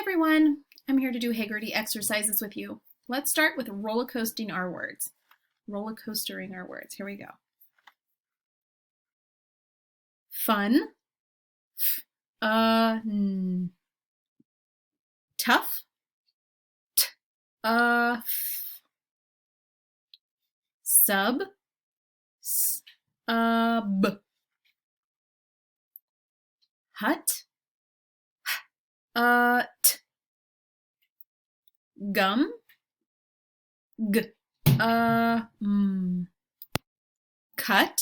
everyone, I'm here to do Heggerty exercises with you. Let's start with roller coastering our words. Roller coastering our words. Here we go. Fun. Tough. Sub. Hut. Gum. Cut.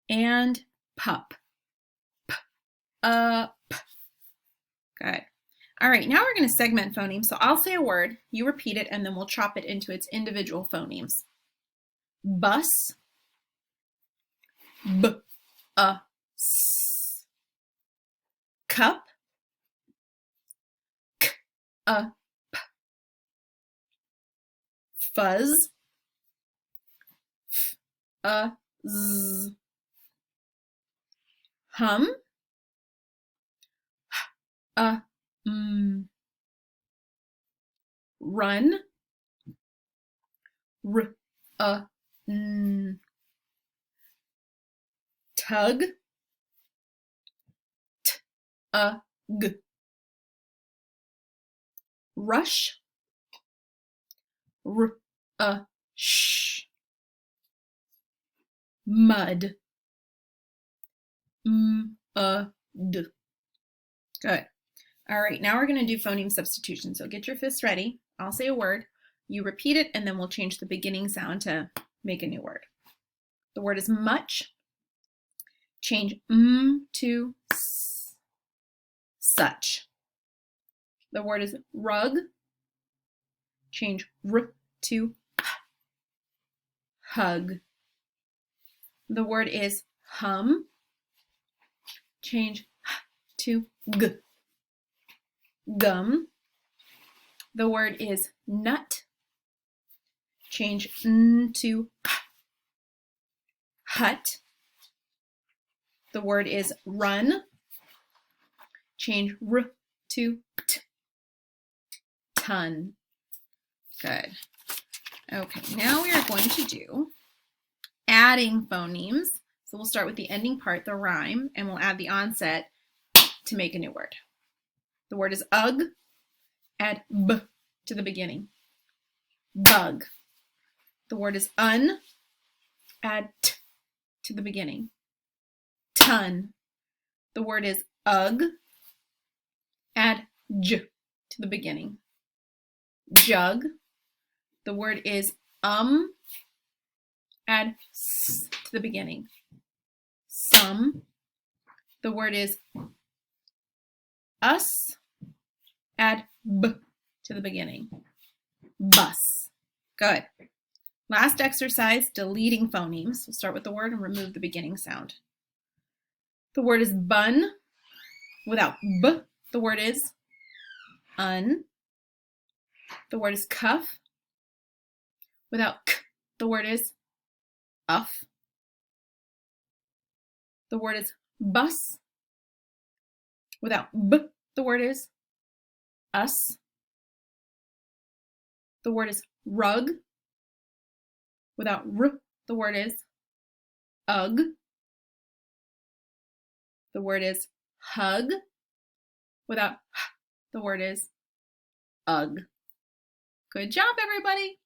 And pup. Good. All right, now we're going to segment phonemes. So I'll say a word, you repeat it, and then we'll chop it into its individual phonemes. Bus. S. Cup. P. Fuzz. Z. Hum. Run. Tug. G. Rush. Sh. Mud. D. Good. All right, now we're going to do phoneme substitution. So get your fists ready. I'll say a word. You repeat it, and then we'll change the beginning sound to make a new word. The word is much. Change to s. Such. The word is rug. Change r to h. Hug. The word is hum. Change h to g. Gum. The word is nut. Change n to h. Hut. The word is run. Change r to t. Ton. Good. Okay, now we are going to do adding phonemes. So we'll start with the ending part, the rhyme, and we'll add the onset to make a new word. The word is ugh. Add b to the beginning. Bug. The word is un. Add t to the beginning. Ton. The word is ugh. Add j to the beginning. Jug. The word is add s to the beginning. Some. The word is us. Add b to the beginning. Bus. Good. Last exercise, deleting phonemes. We'll start with the word and remove the beginning sound. The word is bun. Without b, the word is un. The word is cuff. Without k, the word is uff. The word is bus. Without b, the word is us. The word is rug. Without r, the word is ugh. The word is hug. Without h, the word is ugh. Good job, everybody.